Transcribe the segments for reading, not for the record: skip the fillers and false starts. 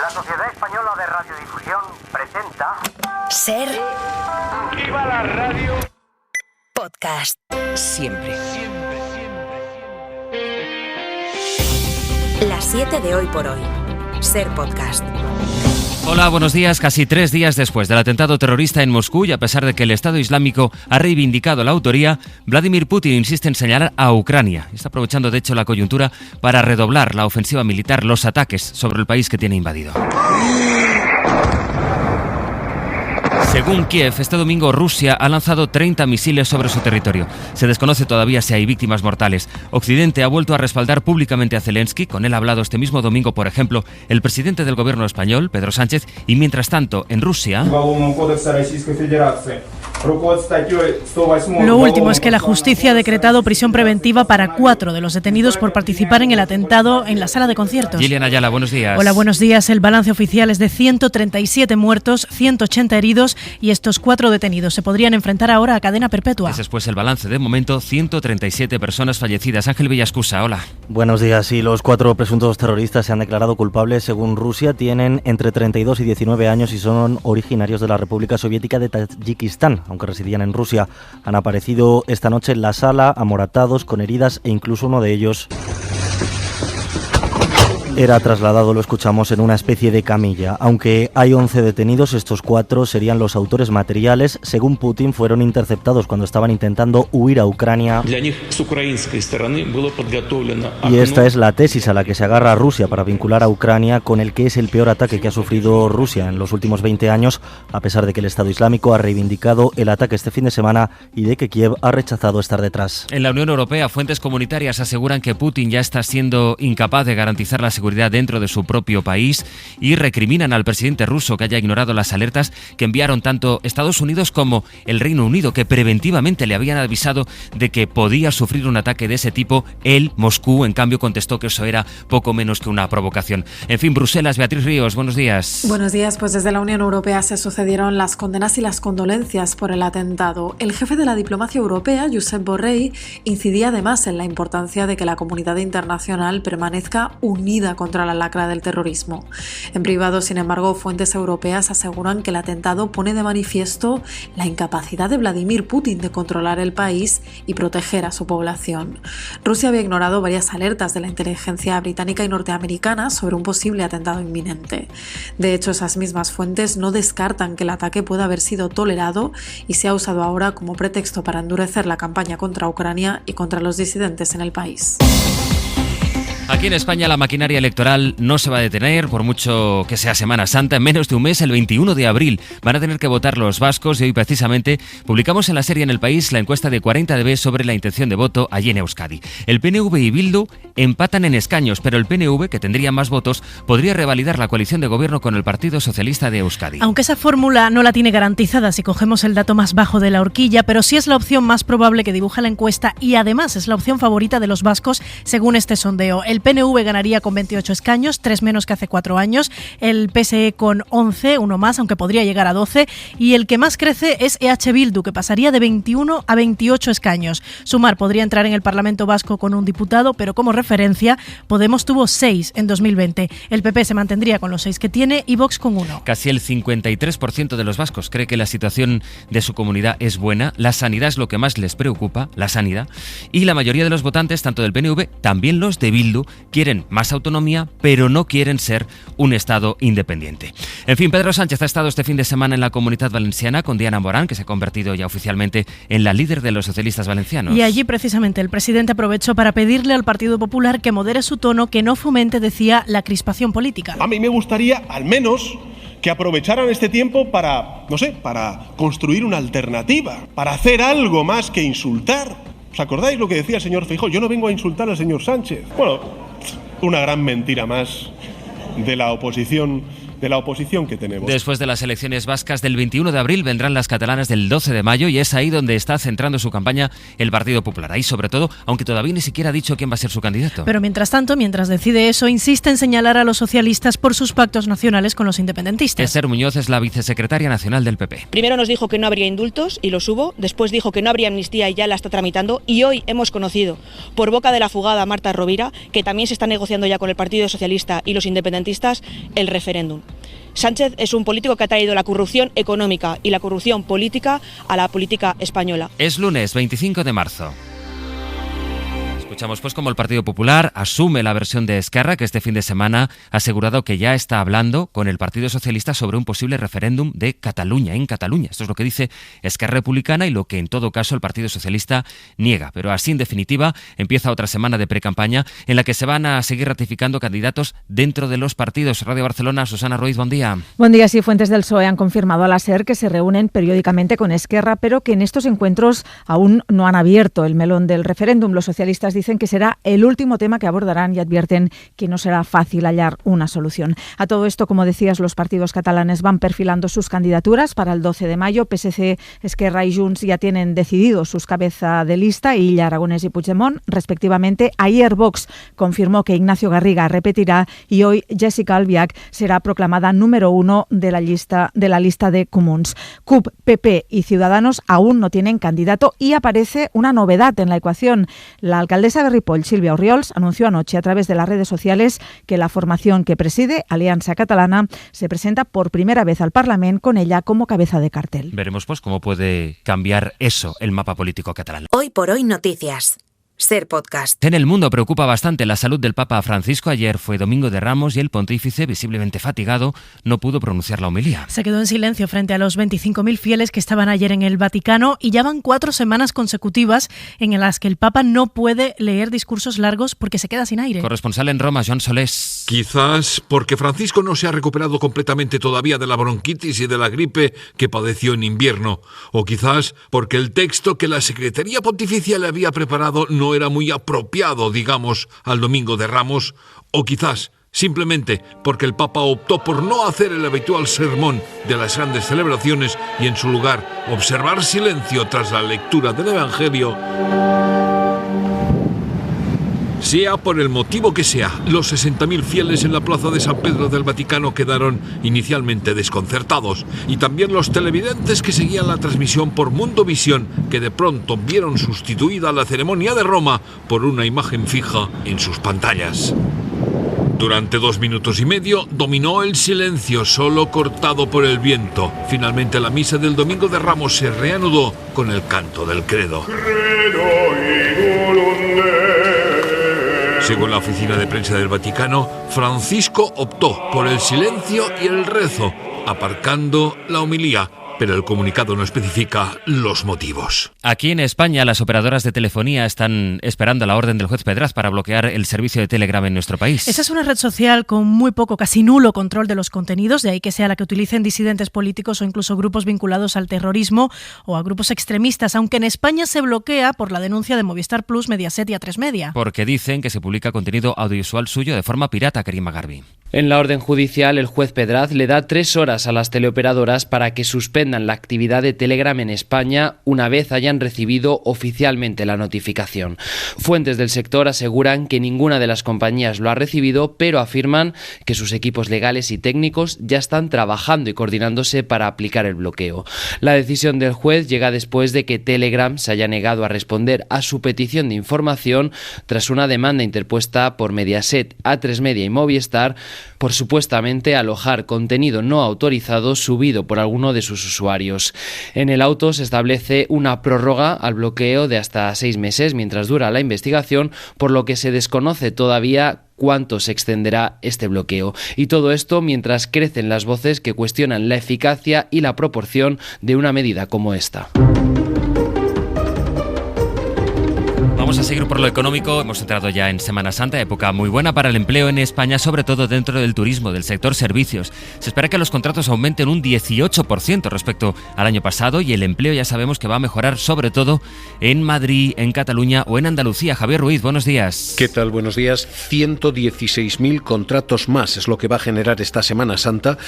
La Sociedad Española de Radiodifusión presenta... Ser... ¡Viva la radio! Podcast. Siempre. Las 7 de hoy por hoy. Ser Podcast. Hola, buenos días. Casi 3 días después del atentado terrorista en Moscú y a pesar de que el Estado Islámico ha reivindicado la autoría, Vladimir Putin insiste en señalar a Ucrania. Está aprovechando de hecho la coyuntura para redoblar la ofensiva militar, los ataques sobre el país que tiene invadido. Según Kiev, este domingo Rusia ha lanzado 30 misiles sobre su territorio. Se desconoce todavía si hay víctimas mortales. Occidente ha vuelto a respaldar públicamente a Zelensky. Con él ha hablado este mismo domingo, por ejemplo, el presidente del gobierno español, Pedro Sánchez, y mientras tanto, en Rusia... Lo último es que la justicia ha decretado prisión preventiva para 4 de los detenidos por participar en el atentado en la sala de conciertos. Gillian Ayala, buenos días. Hola, buenos días. El balance oficial es de 137 muertos, 180 heridos y estos 4 detenidos se podrían enfrentar ahora a cadena perpetua. Ese es pues el balance de momento, 137 personas fallecidas. Ángel Villascusa, hola. Buenos días. Y los 4 presuntos terroristas se han declarado culpables. Según Rusia, tienen entre 32 y 19 años y son originarios de la República Soviética de Tayikistán, aunque residían en Rusia. Han aparecido esta noche en la sala, amoratados, con heridas e incluso uno de ellos era trasladado, lo escuchamos, en una especie de camilla. Aunque hay 11 detenidos, estos 4 serían los autores materiales. Según Putin, fueron interceptados cuando estaban intentando huir a Ucrania. Y esta es la tesis a la que se agarra Rusia para vincular a Ucrania con el que es el peor ataque que ha sufrido Rusia en los últimos 20 años, a pesar de que el Estado Islámico ha reivindicado el ataque este fin de semana y de que Kiev ha rechazado estar detrás. En la Unión Europea, fuentes comunitarias aseguran que Putin ya está siendo incapaz de garantizar la seguridad dentro de su propio país y recriminan al presidente ruso que haya ignorado las alertas que enviaron tanto Estados Unidos como el Reino Unido, que preventivamente le habían avisado de que podía sufrir un ataque de ese tipo. Él, Moscú, en cambio, contestó que eso era poco menos que una provocación. En fin, Bruselas, Beatriz Ríos, buenos días. Buenos días, pues desde la Unión Europea se sucedieron las condenas y las condolencias por el atentado. El jefe de la diplomacia europea, Josep Borrell, incidía además en la importancia de que la comunidad internacional permanezca unida contra la lacra del terrorismo. En privado, sin embargo, fuentes europeas aseguran que el atentado pone de manifiesto la incapacidad de Vladimir Putin de controlar el país y proteger a su población. Rusia había ignorado varias alertas de la inteligencia británica y norteamericana sobre un posible atentado inminente. De hecho, esas mismas fuentes no descartan que el ataque pueda haber sido tolerado y se ha usado ahora como pretexto para endurecer la campaña contra Ucrania y contra los disidentes en el país. Aquí en España la maquinaria electoral no se va a detener, por mucho que sea Semana Santa. En menos de un mes, el 21 de abril, van a tener que votar los vascos y hoy precisamente publicamos en la serie En el País la encuesta de 40dB sobre la intención de voto allí en Euskadi. El PNV y Bildu empatan en escaños, pero el PNV, que tendría más votos, podría revalidar la coalición de gobierno con el Partido Socialista de Euskadi. Aunque esa fórmula no la tiene garantizada si cogemos el dato más bajo de la horquilla, pero sí es la opción más probable que dibuja la encuesta y además es la opción favorita de los vascos según este sondeo. El PNV ganaría con 28 escaños, 3 menos que hace 4 años, el PSE con 11, uno más, aunque podría llegar a 12, y el que más crece es EH Bildu, que pasaría de 21 a 28 escaños. Sumar podría entrar en el Parlamento Vasco con un diputado, pero como referencia, Podemos tuvo 6 en 2020. El PP se mantendría con los 6 que tiene y Vox con 1. Casi el 53% de los vascos cree que la situación de su comunidad es buena, la sanidad es lo que más les preocupa, la sanidad, y la mayoría de los votantes, tanto del PNV, también los de Bildu, quieren más autonomía, pero no quieren ser un Estado independiente. En fin, Pedro Sánchez ha estado este fin de semana en la Comunidad Valenciana con Diana Morán, que se ha convertido ya oficialmente en la líder de los socialistas valencianos. Y allí precisamente el presidente aprovechó para pedirle al Partido Popular que modere su tono, que no fomente, decía, la crispación política. A mí me gustaría, al menos, que aprovecharan este tiempo para, para construir una alternativa, para hacer algo más que insultar. ¿Os acordáis lo que decía el señor Feijóo? Yo no vengo a insultar al señor Sánchez. Bueno, una gran mentira más de la oposición de la oposición que tenemos. Después de las elecciones vascas del 21 de abril vendrán las catalanas del 12 de mayo y es ahí donde está centrando su campaña el Partido Popular. Ahí sobre todo, aunque todavía ni siquiera ha dicho quién va a ser su candidato. Pero mientras tanto, mientras decide eso, insiste en señalar a los socialistas por sus pactos nacionales con los independentistas. Esther Muñoz es la vicesecretaria nacional del PP. Primero nos dijo que no habría indultos y los hubo, después dijo que no habría amnistía y ya la está tramitando, y hoy hemos conocido, por boca de la fugada Marta Rovira, que también se está negociando ya con el Partido Socialista y los independentistas el referéndum. Sánchez es un político que ha traído la corrupción económica y la corrupción política a la política española. Es lunes 25 de marzo. Escuchamos pues cómo el Partido Popular asume la versión de Esquerra, que este fin de semana ha asegurado que ya está hablando con el Partido Socialista sobre un posible referéndum de Cataluña, en Cataluña. Esto es lo que dice Esquerra Republicana y lo que en todo caso el Partido Socialista niega. Pero así, en definitiva, empieza otra semana de precampaña en la que se van a seguir ratificando candidatos dentro de los partidos. Radio Barcelona, Susana Ruiz, buen día. Buen día. Sí, fuentes del PSOE han confirmado a la SER que se reúnen periódicamente con Esquerra, pero que en estos encuentros aún no han abierto el melón del referéndum. Los socialistas dicen que será el último tema que abordarán y advierten que no será fácil hallar una solución. A todo esto, como decías, los partidos catalanes van perfilando sus candidaturas para el 12 de mayo. PSC, Esquerra y Junts ya tienen decidido sus cabeza de lista, Illa, Aragonès y Puigdemont, respectivamente. Ayer Vox confirmó que Ignacio Garriga repetirá y hoy Jessica Albiach será proclamada número 1 de la lista de Comuns. CUP, PP y Ciudadanos aún no tienen candidato y aparece una novedad en la ecuación. La alcaldesa de Ripoll, Sílvia Orriols, anunció anoche a través de las redes sociales que la formación que preside, Aliança Catalana, se presenta por primera vez al Parlament con ella como cabeza de cartel. Veremos pues cómo puede cambiar eso el mapa político catalán. Hoy por hoy noticias. Ser podcast. En el mundo preocupa bastante la salud del Papa Francisco. Ayer fue Domingo de Ramos y el pontífice, visiblemente fatigado, no pudo pronunciar la homilía. Se quedó en silencio frente a los 25.000 fieles que estaban ayer en el Vaticano y ya van 4 semanas consecutivas en las que el Papa no puede leer discursos largos porque se queda sin aire. Corresponsal en Roma, Joan Solés. Quizás porque Francisco no se ha recuperado completamente todavía de la bronquitis y de la gripe que padeció en invierno. O quizás porque el texto que la Secretaría Pontificia le había preparado no era muy apropiado, digamos, al Domingo de Ramos, o quizás simplemente porque el Papa optó por no hacer el habitual sermón de las grandes celebraciones y en su lugar observar silencio tras la lectura del Evangelio. Sea por el motivo que sea, los 60.000 fieles en la plaza de San Pedro del Vaticano quedaron inicialmente desconcertados, y también los televidentes que seguían la transmisión por Mundovisión, que de pronto vieron sustituida la ceremonia de Roma por una imagen fija en sus pantallas. Durante 2 minutos y medio dominó el silencio, solo cortado por el viento. Finalmente la misa del Domingo de Ramos se reanudó con el canto del credo. Según la oficina de prensa del Vaticano, Francisco optó por el silencio y el rezo, aparcando la homilía, pero el comunicado no especifica los motivos. Aquí en España, las operadoras de telefonía están esperando la orden del juez Pedraz para bloquear el servicio de Telegram en nuestro país. Esa es una red social con muy poco, casi nulo control de los contenidos, de ahí que sea la que utilicen disidentes políticos o incluso grupos vinculados al terrorismo o a grupos extremistas, aunque en España se bloquea por la denuncia de Movistar Plus, Mediaset y A3 Media. Porque dicen que se publica contenido audiovisual suyo de forma pirata, Karima Garbi. En la orden judicial, el juez Pedraz le da 3 horas a las teleoperadoras para que suspendan la actividad de Telegram en España una vez hayan recibido oficialmente la notificación. Fuentes del sector aseguran que ninguna de las compañías lo ha recibido, pero afirman que sus equipos legales y técnicos ya están trabajando y coordinándose para aplicar el bloqueo. La decisión del juez llega después de que Telegram se haya negado a responder a su petición de información tras una demanda interpuesta por Mediaset, A3 Media y Movistar por supuestamente alojar contenido no autorizado subido por alguno de sus usuarios. En el auto se establece una prórroga al bloqueo de hasta 6 meses mientras dura la investigación, por lo que se desconoce todavía cuánto se extenderá este bloqueo. Y todo esto mientras crecen las voces que cuestionan la eficacia y la proporción de una medida como esta. Vamos a seguir por lo económico. Hemos entrado ya en Semana Santa, época muy buena para el empleo en España, sobre todo dentro del turismo, del sector servicios. Se espera que los contratos aumenten un 18% respecto al año pasado y el empleo ya sabemos que va a mejorar sobre todo en Madrid, en Cataluña o en Andalucía. Javier Ruiz, buenos días. ¿Qué tal? Buenos días. 116.000 contratos más es lo que va a generar esta Semana Santa.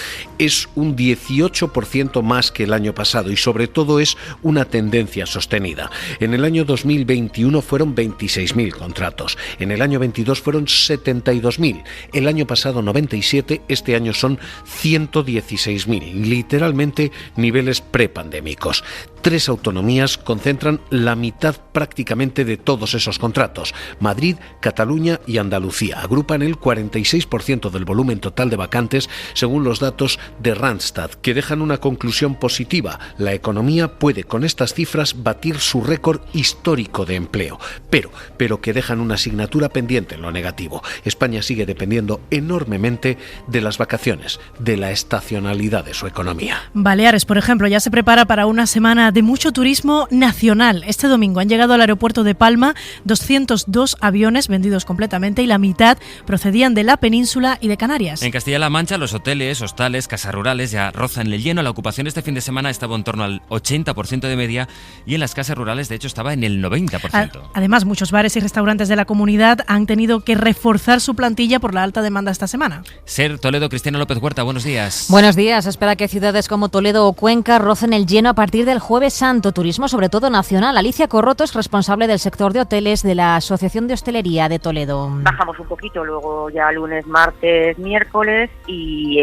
Es un 18% más que el año pasado y sobre todo es una tendencia sostenida. En el año 2021 fueron 26.000 contratos, en el año 22 fueron 72.000, el año pasado 97, este año son 116.000, literalmente niveles prepandémicos. 3 autonomías concentran la mitad prácticamente de todos esos contratos. Madrid, Cataluña y Andalucía agrupan el 46% del volumen total de vacantes según los datos de Randstad, que dejan una conclusión positiva. La economía puede con estas cifras batir su récord histórico de empleo, pero que dejan una asignatura pendiente en lo negativo. España sigue dependiendo enormemente de las vacaciones, de la estacionalidad de su economía. Baleares, por ejemplo, ya se prepara para una semana de mucho turismo nacional. Este domingo han llegado al aeropuerto de Palma 202 aviones vendidos completamente y la mitad procedían de la península y de Canarias. En Castilla-La Mancha, los hoteles, hostales, casas rurales ya rozan el lleno. La ocupación este fin de semana estaba en torno al 80% de media y en las casas rurales, de hecho, estaba en el 90%. Además, muchos bares y restaurantes de la comunidad han tenido que reforzar su plantilla por la alta demanda esta semana. SER Toledo, Cristina López Huerta, buenos días. Buenos días. Espera que ciudades como Toledo o Cuenca rocen el lleno a partir del Jueves Santo. Turismo, sobre todo nacional. Alicia Corroto es responsable del sector de hoteles de la Asociación de Hostelería de Toledo. Bajamos un poquito, luego ya lunes, martes, miércoles y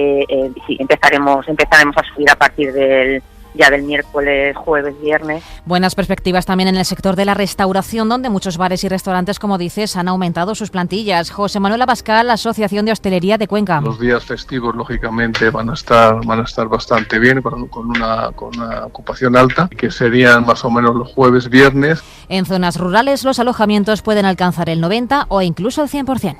sí, empezaremos a subir a partir del miércoles, jueves, viernes. Buenas perspectivas también en el sector de la restauración, donde muchos bares y restaurantes, como dices, han aumentado sus plantillas. José Manuel Abascal, la Asociación de Hostelería de Cuenca. Los días festivos, lógicamente, van a estar bastante bien, con una ocupación alta, que serían más o menos los jueves, viernes. En zonas rurales, los alojamientos pueden alcanzar el 90% o incluso el 100%.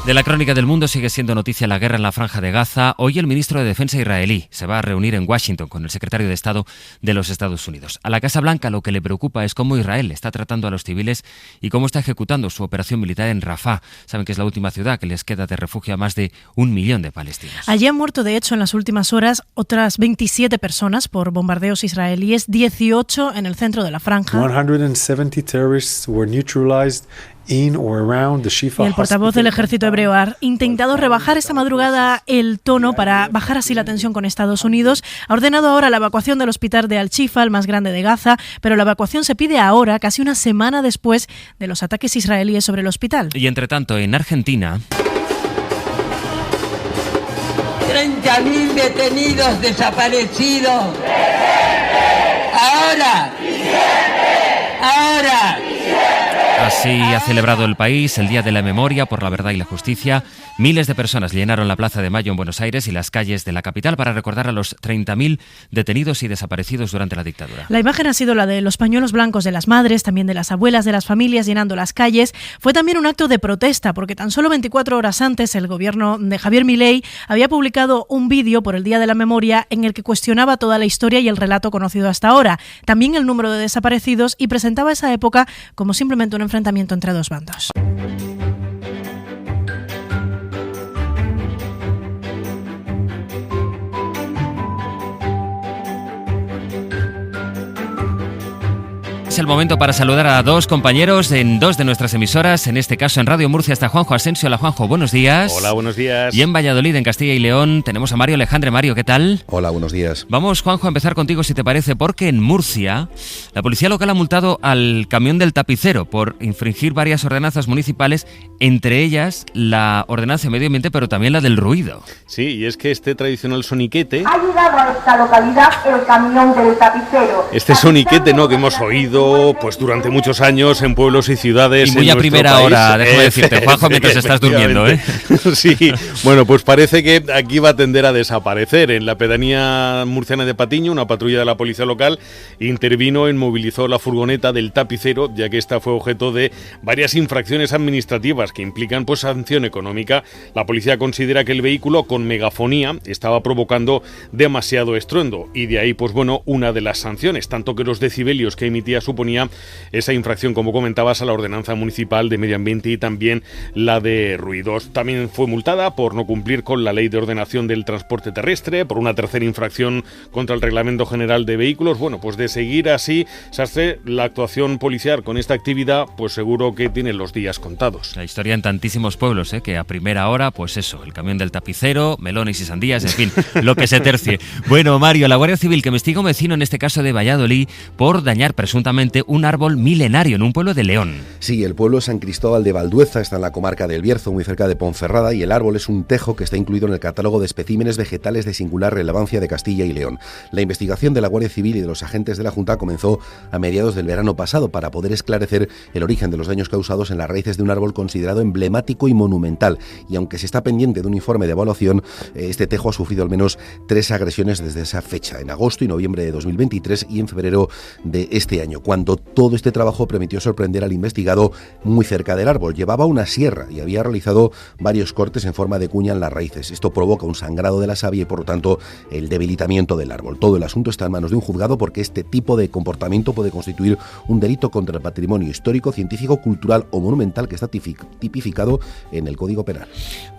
De la crónica del mundo sigue siendo noticia la guerra en la Franja de Gaza. Hoy el ministro de Defensa israelí se va a reunir en Washington con el secretario de Estado de los Estados Unidos. A la Casa Blanca lo que le preocupa es cómo Israel está tratando a los civiles y cómo está ejecutando su operación militar en Rafah. Saben que es la última ciudad que les queda de refugio a más de 1 millón de palestinos. Allí han muerto, de hecho, en las últimas horas otras 27 personas por bombardeos israelíes, 18 en el centro de la Franja. 170 terrorists were neutralized. Y el portavoz del ejército hebreo ha intentado rebajar esta madrugada el tono para bajar así la tensión con Estados Unidos. Ha ordenado ahora la evacuación del hospital de Al-Shifa, el más grande de Gaza, pero la evacuación se pide ahora, casi una semana después de los ataques israelíes sobre el hospital. Y entre tanto, en Argentina... 30.000 detenidos desaparecidos. Ahora. Así ha celebrado el país el Día de la Memoria por la Verdad y la Justicia. Miles de personas llenaron la Plaza de Mayo en Buenos Aires y las calles de la capital para recordar a los 30.000 detenidos y desaparecidos durante la dictadura. La imagen ha sido la de los pañuelos blancos de las madres, también de las abuelas, de las familias llenando las calles. Fue también un acto de protesta porque tan solo 24 horas antes el gobierno de Javier Milei había publicado un vídeo por el Día de la Memoria en el que cuestionaba toda la historia y el relato conocido hasta ahora, también el número de desaparecidos y presentaba esa época como simplemente un enfrentamiento entre dos bandos. Es el momento para saludar a dos compañeros en dos de nuestras emisoras, en este caso en Radio Murcia está Juanjo Asensio. Hola Juanjo, buenos días. Hola, buenos días. Y en Valladolid, en Castilla y León, tenemos a Mario Alejandre. Mario, ¿qué tal? Hola, buenos días. Vamos, Juanjo, a empezar contigo si te parece, porque en Murcia la policía local ha multado al camión del tapicero por infringir varias ordenanzas municipales, entre ellas la ordenanza de medio ambiente, pero también la del ruido. Sí, y es que este tradicional soniquete... Ha llegado a esta localidad el camión del tapicero. Este soniquete, ¿no?, que hemos oído pues durante muchos años en pueblos y ciudades. Y muy en a primera país. Hora, déjame decirte, Juanjo, mientras estás durmiendo, ¿eh? Sí, bueno, pues parece que aquí va a tender a desaparecer. En la pedanía murciana de Patiño, una patrulla de la policía local intervino y movilizó la furgoneta del tapicero, ya que esta fue objeto de varias infracciones administrativas que implican pues sanción económica. La policía considera que el vehículo con megafonía estaba provocando demasiado estruendo y de ahí pues bueno una de las sanciones, tanto que los decibelios que emitía su suponía esa infracción, como comentabas, a la ordenanza municipal de medio ambiente y también la de ruidos. También fue multada por no cumplir con la ley de ordenación del transporte terrestre, por una tercera infracción contra el Reglamento General de Vehículos. Bueno, pues de seguir así, Sastre, la actuación policial con esta actividad, pues seguro que tiene los días contados. La historia en tantísimos pueblos, que a primera hora, pues eso, el camión del tapicero, melones y sandías, en fin, lo que se tercie. Bueno, Mario, la Guardia Civil que investiga a un vecino, en este caso de Valladolid, por dañar presuntamente un árbol milenario en un pueblo de León. Sí, el pueblo San Cristóbal de Valdueza está en la comarca del Bierzo, muy cerca de Ponferrada, y el árbol es un tejo que está incluido en el catálogo de especímenes vegetales de singular relevancia de Castilla y León. La investigación de la Guardia Civil y de los agentes de la Junta comenzó a mediados del verano pasado para poder esclarecer el origen de los daños causados en las raíces de un árbol considerado emblemático y monumental. Y aunque se está pendiente de un informe de evaluación, este tejo ha sufrido al menos 3 agresiones desde esa fecha, en agosto y noviembre de 2023 y en febrero de este año, cuando todo este trabajo permitió sorprender al investigado muy cerca del árbol. Llevaba una sierra y había realizado varios cortes en forma de cuña en las raíces. Esto provoca un sangrado de la savia y, por lo tanto, el debilitamiento del árbol. Todo el asunto está en manos de un juzgado porque este tipo de comportamiento puede constituir un delito contra el patrimonio histórico, científico, cultural o monumental que está tipificado en el Código Penal.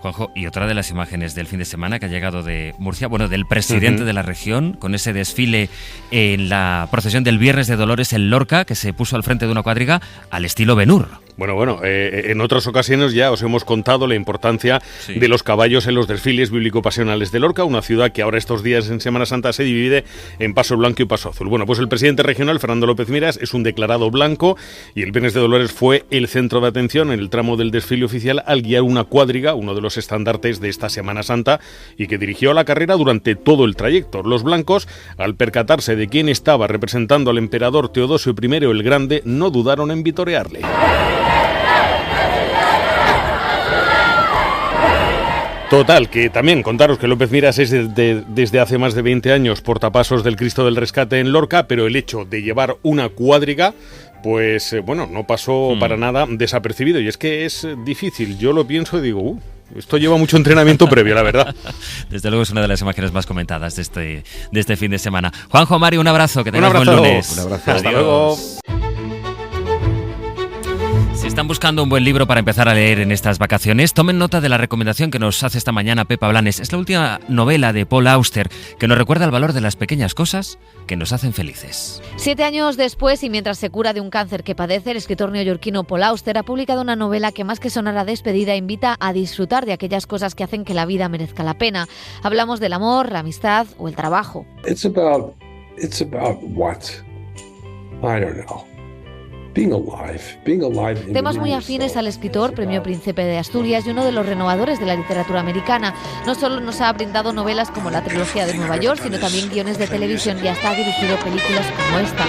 Juanjo, y otra de las imágenes del fin de semana que ha llegado de Murcia, bueno, del presidente de la región, con ese desfile en la procesión del Viernes de Dolores en Lorca, que se puso al frente de una cuadriga al estilo Ben-Hur. Bueno, en otras ocasiones ya os hemos contado la importancia de los caballos en los desfiles bíblico-pasionales de Lorca, una ciudad que ahora estos días en Semana Santa se divide en Paso Blanco y Paso Azul. Bueno, pues el presidente regional, Fernando López Miras, es un declarado blanco y el Viernes de Dolores fue el centro de atención en el tramo del desfile oficial al guiar una cuadriga, uno de los estandartes de esta Semana Santa, y que dirigió la carrera durante todo el trayecto. Los blancos, al percatarse de quién estaba representando al emperador Teodosio I el Grande, no dudaron en vitorearle. Total, que también contaros que López Miras es desde hace más de 20 años portapasos del Cristo del Rescate en Lorca, pero el hecho de llevar una cuadriga, pues no pasó para nada desapercibido. Y es que es difícil, yo lo pienso y digo, esto lleva mucho entrenamiento previo, la verdad. Desde luego es una de las imágenes más comentadas de este fin de semana. Juanjo, Mario, un abrazo, que tengas buen lunes. Un abrazo. Hasta luego. Si están buscando un buen libro para empezar a leer en estas vacaciones, tomen nota de la recomendación que nos hace esta mañana Pepa Blanes. Es la última novela de Paul Auster, que nos recuerda el valor de las pequeñas cosas que nos hacen felices. 7 años después, y mientras se cura de un cáncer que padece, el escritor neoyorquino Paul Auster ha publicado una novela que, más que sonar a despedida, invita a disfrutar de aquellas cosas que hacen que la vida merezca la pena. Hablamos del amor, la amistad o el trabajo. It's about what? I don't know. Being alive. Temas muy afines al escritor, premio Príncipe de Asturias y uno de los renovadores de la literatura americana. No solo nos ha brindado novelas como la trilogía de Nueva York, sino también guiones de televisión y hasta ha dirigido películas como esta.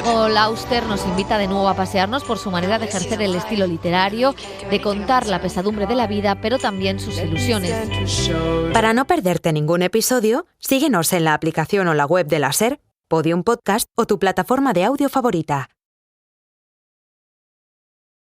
Paul Auster nos invita de nuevo a pasearnos por su manera de ejercer el estilo literario, de contar la pesadumbre de la vida, pero también sus ilusiones. Para no perderte ningún episodio, síguenos en la aplicación o la web de la SER, Podium Podcast o tu plataforma de audio favorita.